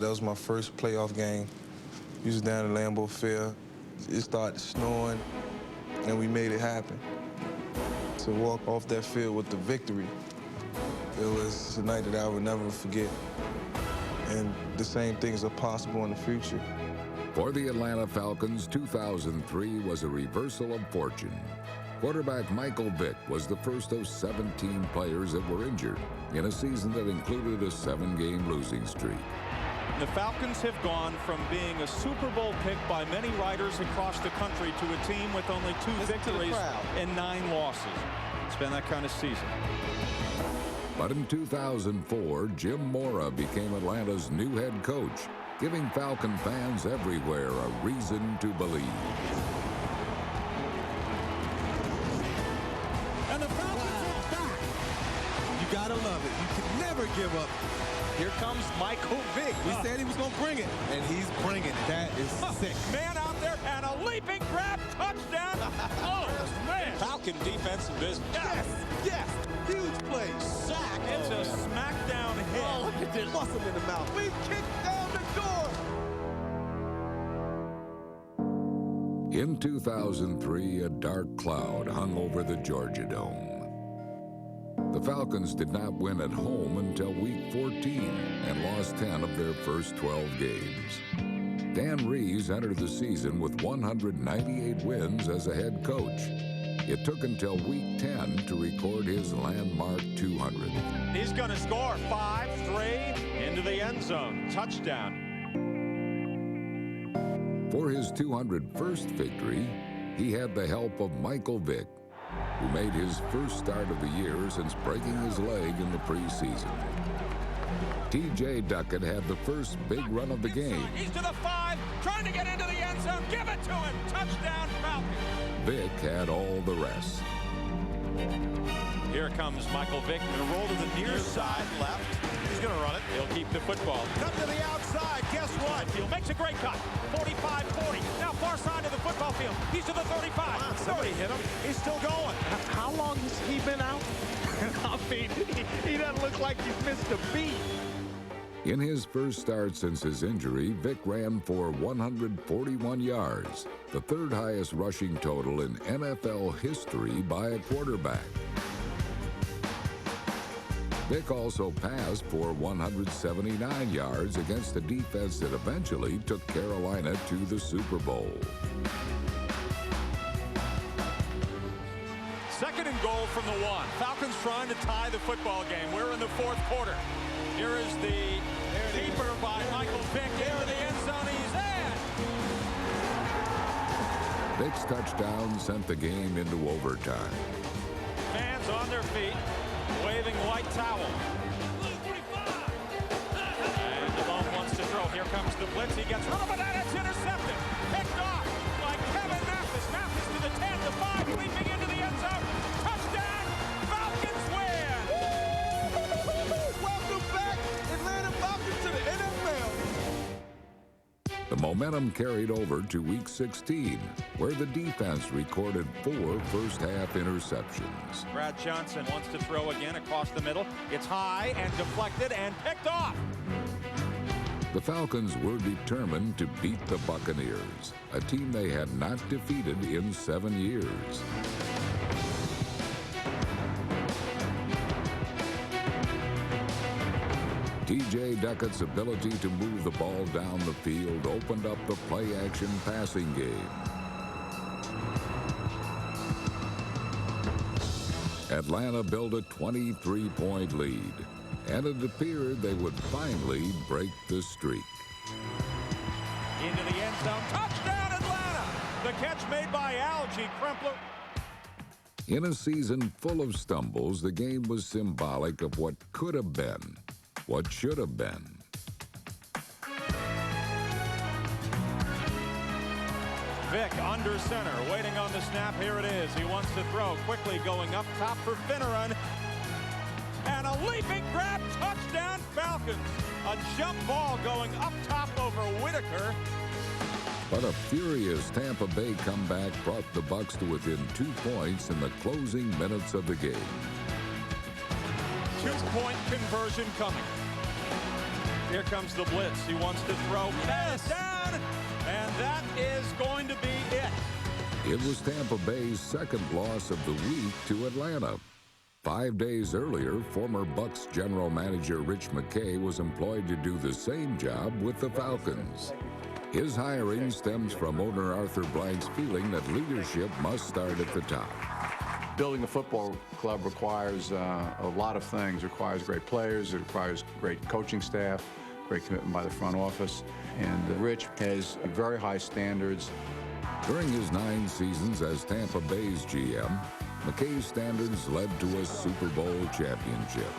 That was my first playoff game. We was down at Lambeau Field. It started snowing, and we made it happen. To walk off that field with the victory, it was a night that I would never forget. And the same things are possible in the future. For the Atlanta Falcons, 2003 was a reversal of fortune. Quarterback Michael Vick was the first of 17 players that were injured in a season that included a 7-game losing streak. The Falcons have gone from being a Super Bowl pick by many writers across the country to a team with only 2 victories and 9 losses. It's been that kind of season. But in 2004, Jim Mora became Atlanta's new head coach, giving Falcon fans everywhere a reason to believe. And the Falcons are back. You gotta love it. You can never give up. Here comes Michael Vick. We said he was gonna bring it, and he's bringing it. That is sick. Man out there and a leaping grab, touchdown. Oh, man. Falcon defense and business. Yes, yes. Huge play. Sack. It's a smackdown hit. Oh, look at this. Muscle in the mouth. We kicked down the door. In 2003, a dark cloud hung over the Georgia Dome. The Falcons did not win at home until week 14 and lost 10 of their first 12 games. Dan Reeves entered the season with 198 wins as a head coach. It took until week 10 to record his landmark 200. He's going to score 5-3 into the end zone. Touchdown. For his 201st victory, he had the help of Michael Vick, who made his first start of the year since breaking his leg in the preseason. T.J. Duckett had the first big run of the game. He's to the 5, trying to get into the end zone. Give it to him. Touchdown, Falcons. Vick had all the rest. Here comes Michael Vick. Going to roll to the near side left. He's going to run it. He'll keep the football. Cut to the outside. Guess what? He makes a great cut. 45-40. Now far side of the football field. He's to the 35. Somebody hit him. He's still going. How long has he been out? I mean, he doesn't look like he's missed a beat. In his first start since his injury, Vick ran for 141 yards, the 3rd highest rushing total in NFL history by a quarterback. Vick also passed for 179 yards against a defense that eventually took Carolina to the Super Bowl. 2nd and goal from the 1. Falcons trying to tie the football game. We're in the 4th quarter. Here is the keeper by Michael Vick into the end zone. He's in. Vick's touchdown sent the game into overtime. Fans on their feet, waving white towel. And Devon wants to throw. Here comes the blitz. He gets rid of it, and it's intercepted. Picked off by Kevin Mathis. Mathis to the 10, the 5, leaping into the end zone. Touchdown! Falcons win! Welcome back, Atlanta Falcons, to the NFL. The momentum carried over to Week 16, where the defense recorded 4 first-half interceptions. Brad Johnson wants to throw again across the middle. It's high and deflected and picked off. The Falcons were determined to beat the Buccaneers, a team they had not defeated in 7 years. T.J. Duckett's ability to move the ball down the field opened up the play-action passing game. Atlanta built a 23-point lead, and it appeared they would finally break the streak. Into the end zone. Touchdown, Atlanta! The catch made by Algie Crumpler. In a season full of stumbles, the game was symbolic of what could have been, what should have been. Vick under center, waiting on the snap. Here it is. He wants to throw. Quickly going up top for Finneran. And a leaping grab. Touchdown, Falcons. A jump ball going up top over Whitaker. But a furious Tampa Bay comeback brought the Bucs to within 2 points in the closing minutes of the game. 2-point conversion coming. Here comes the blitz. He wants to throw. Pass down, and that is going to be it. It was Tampa Bay's second loss of the week to Atlanta. 5 days earlier, former Bucs general manager Rich McKay was employed to do the same job with the Falcons. His hiring stems from owner Arthur Blank's feeling that leadership must start at the top. Building a football club requires a lot of things. It requires great players, it requires great coaching staff, great commitment by the front office, and Rich has very high standards. During his 9 seasons as Tampa Bay's GM, McKay's standards led to a Super Bowl championship.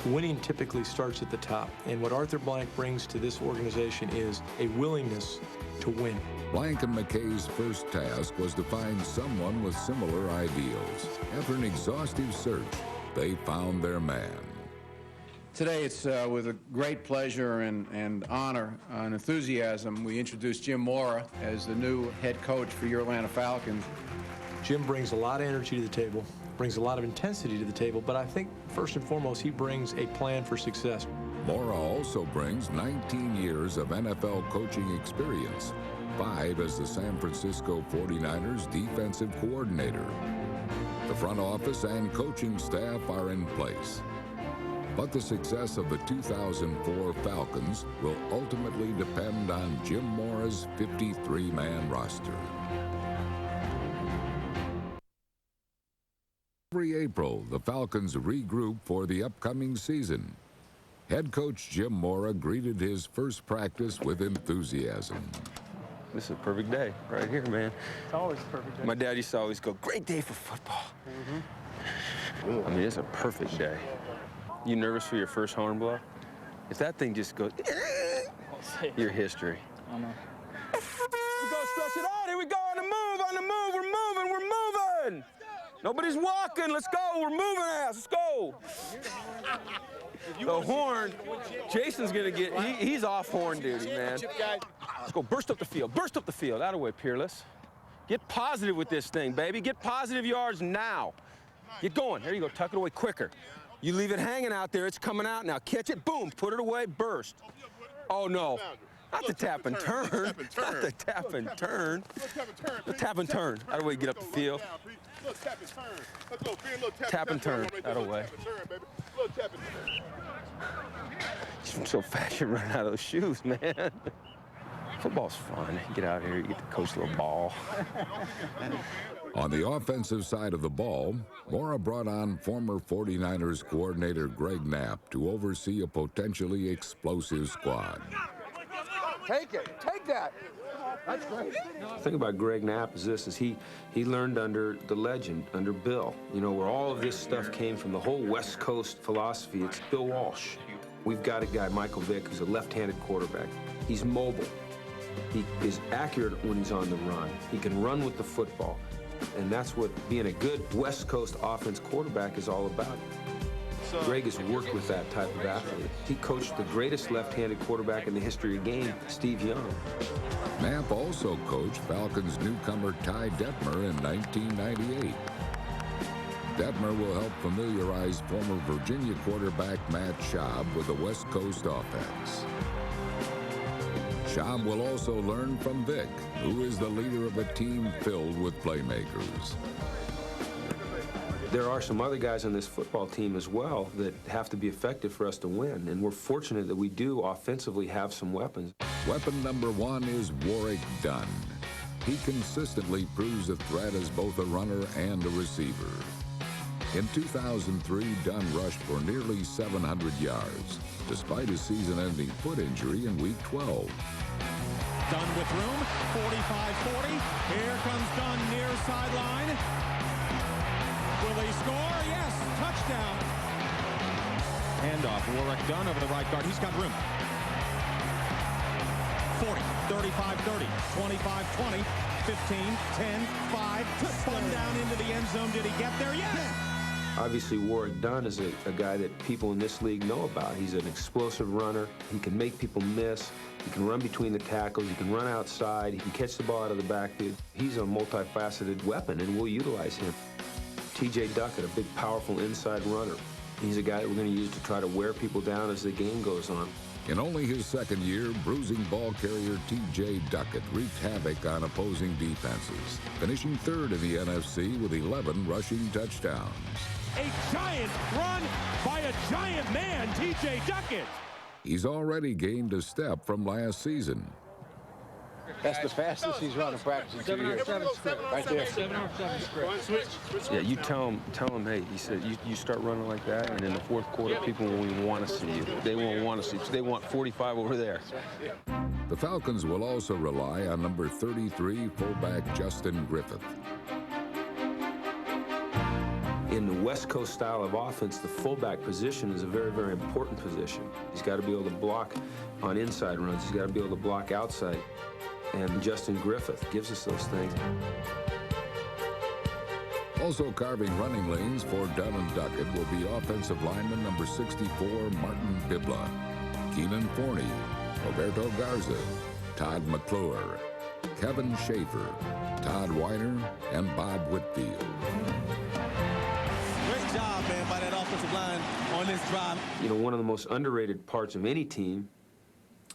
Winning typically starts at the top, and what Arthur Blank brings to this organization is a willingness to win. Blank and McKay's first task was to find someone with similar ideals. After an exhaustive search, they found their man. Today, it's with a great pleasure and honor and enthusiasm, we introduce Jim Mora as the new head coach for your Atlanta Falcons. Jim brings a lot of energy to the table, brings a lot of intensity to the table, but I think first and foremost, he brings a plan for success. Mora also brings 19 years of NFL coaching experience, 5 as the San Francisco 49ers defensive coordinator. The front office and coaching staff are in place. But the success of the 2004 Falcons will ultimately depend on Jim Mora's 53-man roster. Every April, the Falcons regroup for the upcoming season. Head coach Jim Mora greeted his first practice with enthusiasm. This is a perfect day right here, man. It's always a perfect day. My dad used to always go, great day for football. I mean, it's a perfect day. You nervous for your first horn blow? If that thing just goes, your history. I know. We're gonna stretch it out. Here we go on the move, we're moving. Nobody's walking, let's go, we're moving ass, let's go. The horn, Jason's gonna get, he's off horn duty, man. Let's go, burst up the field, that way, Peerless. Get positive with this thing, baby, get positive yards now. Get going, there you go, tuck it away quicker. You leave it hanging out there, it's coming out now. Catch it, boom, put it away, burst. Oh, no. Not the tap and turn. Not the tap and turn. The tap and turn. Out of the way, get up the field. Tap and turn. Out of the way. I'm so fast you're running out of those shoes, man. Football's fun. You get out here, you get to coach a little ball. On the offensive side of the ball, Mora brought on former 49ers coordinator Greg Knapp to oversee a potentially explosive squad. Take it, take that. That's great. The thing about Greg Knapp is this, is he learned under the legend, under Bill. You know, where all of this stuff came from, the whole West Coast philosophy, it's Bill Walsh. We've got a guy, Michael Vick, who's a left-handed quarterback. He's mobile. He is accurate when he's on the run. He can run with the football. And that's what being a good West Coast offense quarterback is all about. Greg has worked with that type of athlete. He coached the greatest left-handed quarterback in the history of the game, Steve Young. Knapp also coached Falcons newcomer Ty Detmer in 1998. Detmer will help familiarize former Virginia quarterback Matt Schaub with the West Coast offense. Schaub will also learn from Vick, who is the leader of a team filled with playmakers. There are some other guys on this football team as well that have to be effective for us to win, and we're fortunate that we do offensively have some weapons. Weapon number 1 is Warrick Dunn. He consistently proves a threat as both a runner and a receiver. In 2003, Dunn rushed for nearly 700 yards, despite a season-ending foot injury in Week 12. Dunn with room, 45-40. Here comes Dunn near sideline. Will he score? Yes, touchdown. Handoff, Warrick Dunn over the right guard. He's got room. 40, 35-30, 25-20, 15, 10, 5. Spun down into the end zone. Did he get there? Yes. Obviously, Warrick Dunn is a guy that people in this league know about. He's an explosive runner. He can make people miss. He can run between the tackles. He can run outside. He can catch the ball out of the backfield. He's a multifaceted weapon, and we'll utilize him. T.J. Duckett, a big, powerful inside runner. He's a guy that we're going to use to try to wear people down as the game goes on. In only his second year, bruising ball carrier T.J. Duckett wreaked havoc on opposing defenses, finishing third in the NFC with 11 rushing touchdowns. A giant run by a giant man, T.J. Duckett. He's already gained a step from last season. That's the fastest he's run in practice in 2 years. Right there. 7-on-7 script. Yeah, you tell him, hey, he said, you start running like that, and in the fourth quarter, people won't even want to see you. They won't want to see you. They want 45 over there. The Falcons will also rely on number 33 fullback Justin Griffith. In the West Coast style of offense, the fullback position is a very, very important position. He's got to be able to block on inside runs. He's got to be able to block outside. And Justin Griffith gives us those things. Also carving running lanes for Dunn and Duckett will be offensive lineman number 64, Martin Bibla, Keenan Forney, Roberto Garza, Todd McClure, Kevin Schaefer, Todd Weiner, and Bob Whitfield. Great job, man, by that offensive line on this drive. You know, one of the most underrated parts of any team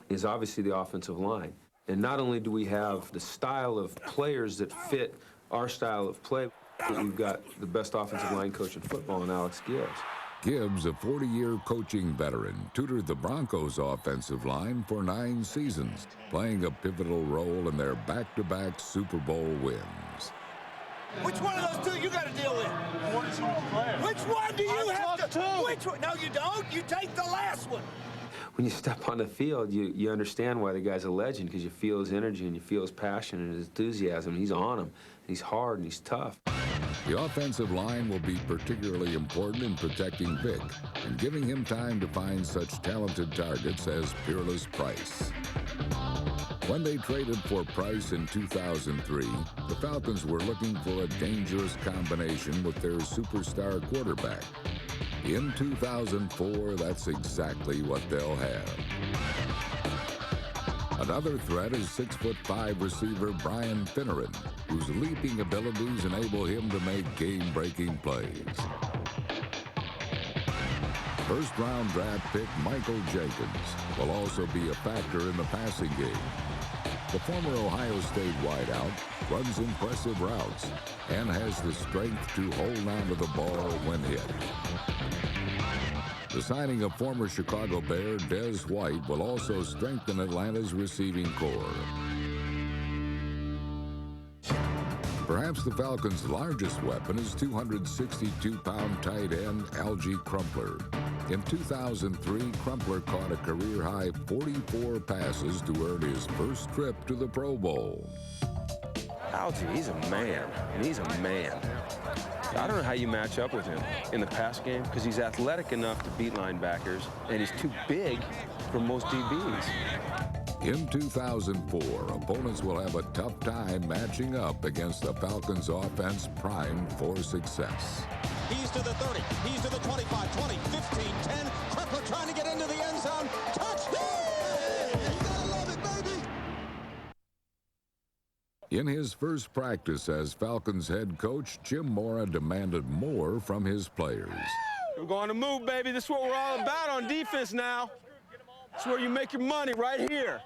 is obviously the offensive line. And not only do we have the style of players that fit our style of play, but we've got the best offensive line coach in football in Alex Gibbs. Gibbs, a 40-year coaching veteran, tutored the Broncos' offensive line for 9 seasons, playing a pivotal role in their back-to-back Super Bowl wins. Which one of those two you got to deal with? Which one do you have to? Which one? No, you don't. You take the last one. When you step on the field, you understand why the guy's a legend, because you feel his energy and you feel his passion and his enthusiasm. He's on him. He's hard and he's tough. The offensive line will be particularly important in protecting Vic and giving him time to find such talented targets as Peerless Price. When they traded for Price in 2003, the Falcons were looking for a dangerous combination with their superstar quarterback. In 2004, that's exactly what they'll have. Another threat is 6'5" receiver Brian Finneran, whose leaping abilities enable him to make game-breaking plays. First-round draft pick Michael Jenkins will also be a factor in the passing game. The former Ohio State wideout runs impressive routes and has the strength to hold on to the ball when hit. The signing of former Chicago Bear Des White will also strengthen Atlanta's receiving corps. Perhaps the Falcons' largest weapon is 262-pound tight end Algie Crumpler. In 2003, Crumpler caught a career-high 44 passes to earn his first trip to the Pro Bowl. Algie, he's a man, and he's a man. I don't know how you match up with him in the pass game, because he's athletic enough to beat linebackers, and he's too big for most DBs. In 2004, opponents will have a tough time matching up against the Falcons' offense primed for success. He's to the 30. He's to the 25, 20, 15, 10. Crumpler trying to get into the end zone. Touchdown! You gotta love it, baby! In his first practice as Falcons head coach, Jim Mora demanded more from his players. We're going to move, baby. This is what we're all about on defense now. It's where you make your money, right here.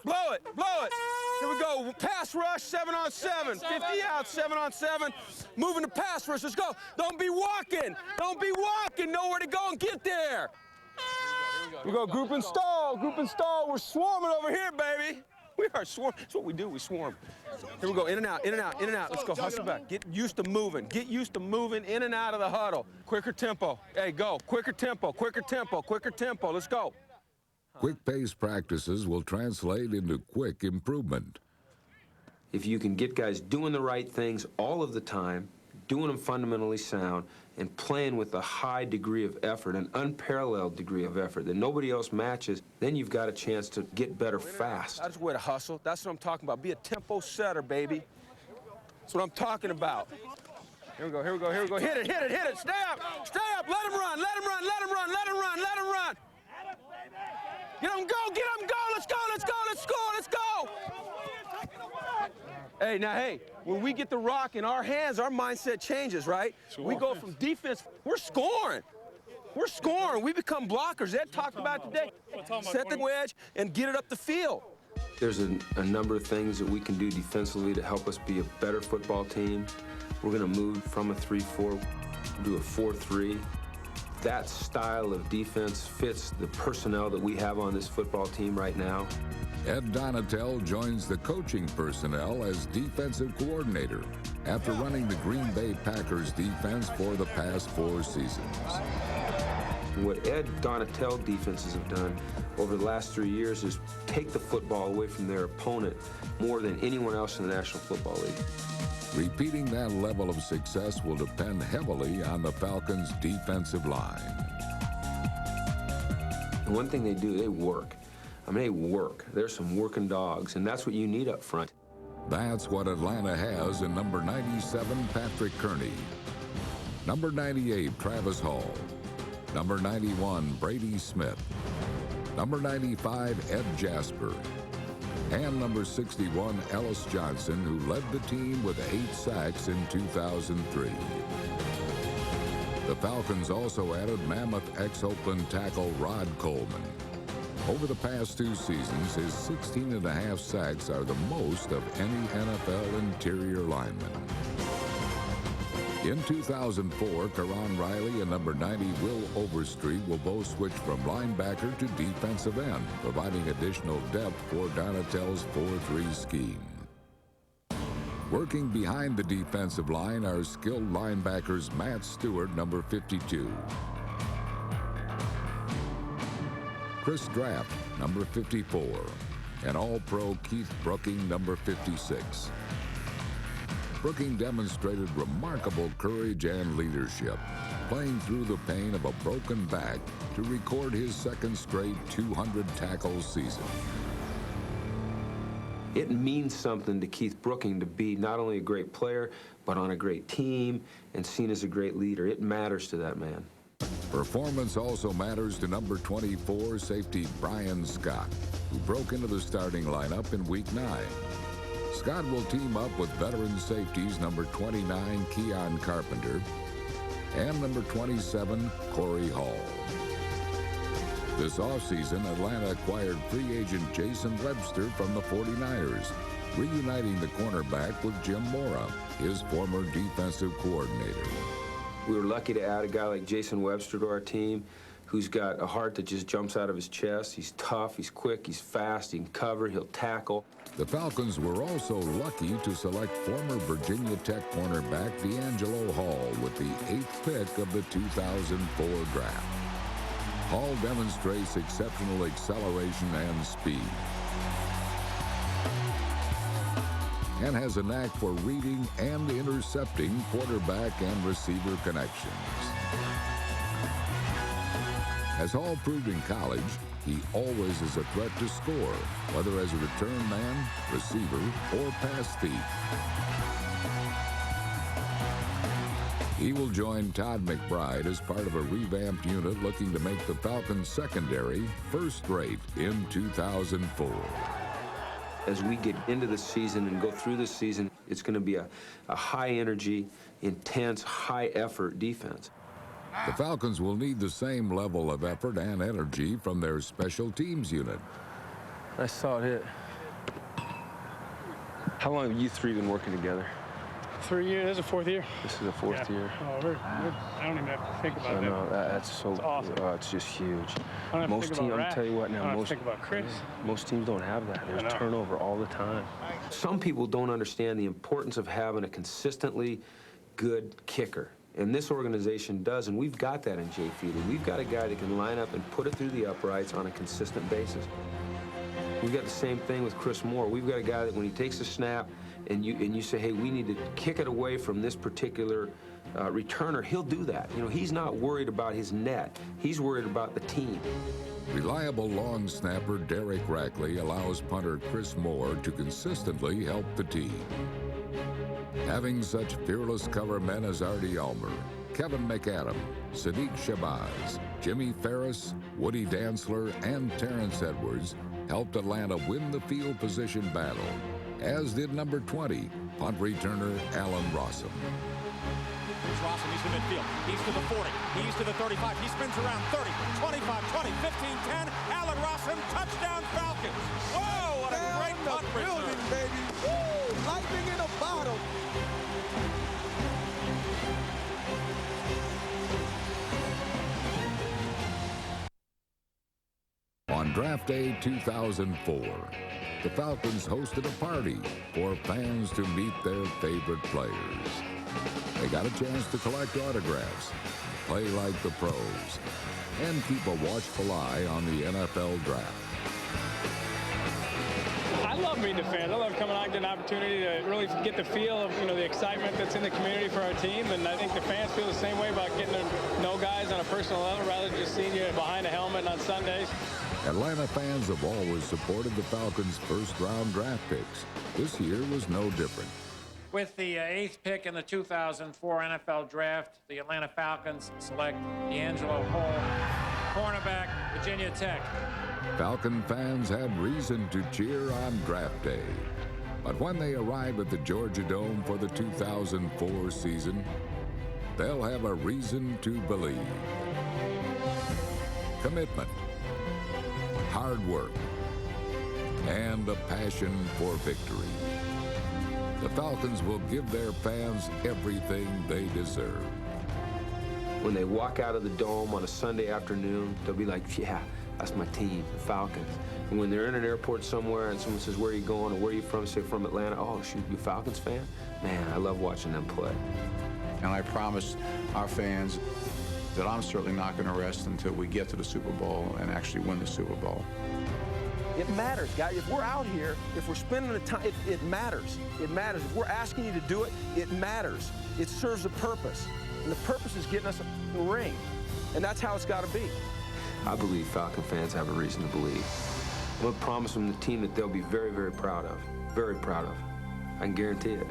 Blow it, blow it. Here we go. Pass rush, 7-on-7. 50 out, 7-on-7. Moving to pass rush. Let's go. Don't be walking. Don't be walking. Know where to go and get there. Here we go. Group install. Group install. We're swarming over here, baby. We are swarming. That's what we do. We swarm. Here we go. In and out, in and out, in and out. Let's go. Hustle back. Get used to moving. Get used to moving in and out of the huddle. Quicker tempo. Hey, go. Quicker tempo. Quicker tempo. Quicker tempo. Let's go. Quick-paced practices will translate into quick improvement. If you can get guys doing the right things all of the time, doing them fundamentally sound, and playing with a high degree of effort, an unparalleled degree of effort that nobody else matches, then you've got a chance to get better fast. That's where to hustle. That's what I'm talking about. Be a tempo setter, baby. That's what I'm talking about. Here we go, here we go, here we go. Hit it, hit it, hit it. Stay up, let him run, let him run, let him run, let him run, let him run. Get him, go, get him, go, let's go, let's go, let's score, let's go. Hey, now, hey, when we get the rock in our hands, our mindset changes, right? Sure. We go from defense, we're scoring. We're scoring. We become blockers. Ed talked about it today. Set the wedge and get it up the field. There's a number of things that we can do defensively to help us be a better football team. We're going to move from a 3-4 to a 4-3. That style of defense fits the personnel that we have on this football team right now. Ed Donatel joins the coaching personnel as defensive coordinator after running the Green Bay Packers defense for the past 4 seasons. What Ed Donatel defenses have done over the last 3 years is take the football away from their opponent more than anyone else in the National Football League. Repeating that level of success will depend heavily on the Falcons' defensive line. And one thing they do, they work. I mean, they work. They're some working dogs, and that's what you need up front. That's what Atlanta has in number 97, Patrick Kearney. Number 98, Travis Hall. Number 91, Brady Smith. Number 95, Ed Jasper. And number 61, Ellis Johnson, who led the team with 8 sacks in 2003. The Falcons also added Mammoth ex-Oakland tackle Rod Coleman. Over the past 2 seasons, his 16.5 sacks are the most of any NFL interior lineman. In 2004, Karan Riley and number 90, Will Overstreet, will both switch from linebacker to defensive end, providing additional depth for Donatel's 4-3 scheme. Working behind the defensive line are skilled linebackers Matt Stewart, number 52. Chris Draft, number 54. And All-Pro Keith Brooking, number 56. Brooking demonstrated remarkable courage and leadership, playing through the pain of a broken back to record his 2nd straight 200-tackle season. It means something to Keith Brooking to be not only a great player, but on a great team and seen as a great leader. It matters to that man. Performance also matters to number 24 safety Brian Scott, who broke into the starting lineup in Week 9. Scott will team up with veteran safeties number 29 Keon Carpenter and number 27 Corey Hall. This offseason, Atlanta acquired free agent Jason Webster from the 49ers, reuniting the cornerback with Jim Mora, his former defensive coordinator. We were lucky to add a guy like Jason Webster to our team, who's got a heart that just jumps out of his chest. He's tough, he's quick, he's fast, he can cover, he'll tackle. The Falcons were also lucky to select former Virginia Tech cornerback D'Angelo Hall with the 8th pick of the 2004 draft. Hall demonstrates exceptional acceleration and speed, and has a knack for reading and intercepting quarterback and receiver connections. As Hall proved in college, he always is a threat to score, whether as a return man, receiver, or pass thief. He will join Todd McBride as part of a revamped unit looking to make the Falcons secondary first-rate in 2004. As we get into the season and go through the season, it's going to be a high-energy, intense, high-effort defense. The Falcons will need the same level of effort and energy from their special teams unit. I saw it hit. How long have you 3 been working together? 3 years. This is the 4th year. This is the 4th year. Oh, I don't even have to think about that. I know, that's so, awesome. It's just huge. I don't Most teams, I'm tell you what now, most think about Chris. Most teams don't have that. There's turnover all the time. Some people don't understand the importance of having a consistently good kicker. And this organization does, and we've got that in Jay Feely. We've got a guy that can line up and put it through the uprights on a consistent basis. We've got the same thing with Chris Moore. We've got a guy that when he takes a snap and you say, hey, we need to kick it away from this particular returner, he'll do that. You know, he's not worried about his net. He's worried about the team. Reliable long snapper Derek Rackley allows punter Chris Moore to consistently help the team. Having such fearless cover men as Artie Ulmer, Kevin McAdam, Sadiq Shabazz, Jimmy Ferris, Woody Dantzler, and Terrence Edwards helped Atlanta win the field position battle, as did number 20, punt returner Alan Rossum. Here's Rossum, he's to midfield. He's to the 40. He's to the 35. He spins around 30, 25, 20, 15, 10. Allen Rossum, touchdown Falcons. Whoa, what a great punt return. Baby. Woo! Lightning in a bottle. On Draft Day 2004, the Falcons hosted a party for fans to meet their favorite players. They got a chance to collect autographs, play like the pros, and keep a watchful eye on the NFL draft. I love meeting the fans. I love coming out and getting an opportunity to really get the feel of, the excitement that's in the community for our team. And I think the fans feel the same way about getting to know guys on a personal level rather than just seeing you behind a helmet on Sundays. Atlanta fans have always supported the Falcons' first-round draft picks. This year was no different. With the 8th pick in the 2004 NFL Draft, the Atlanta Falcons select D'Angelo Hall, cornerback, Virginia Tech. Falcon fans had reason to cheer on draft day. But when they arrive at the Georgia Dome for the 2004 season, they'll have a reason to believe. Commitment, hard work, and a passion for victory. The Falcons will give their fans everything they deserve. When they walk out of the Dome on a Sunday afternoon, they'll be like, yeah, that's my team, the Falcons. And when they're in an airport somewhere and someone says, where are you going or where are you from? Say, from Atlanta. Oh, shoot, you a Falcons fan? Man, I love watching them play. And I promise our fans that I'm certainly not going to rest until we get to the Super Bowl and actually win the Super Bowl. It matters, guys. If we're out here, if we're spending the time, it matters. It matters. If we're asking you to do it, it matters. It serves a purpose. And the purpose is getting us a ring. And that's how it's got to be. I believe Falcon fans have a reason to believe. I'm going to promise them the team that they'll be very, very proud of. Very proud of. I can guarantee it.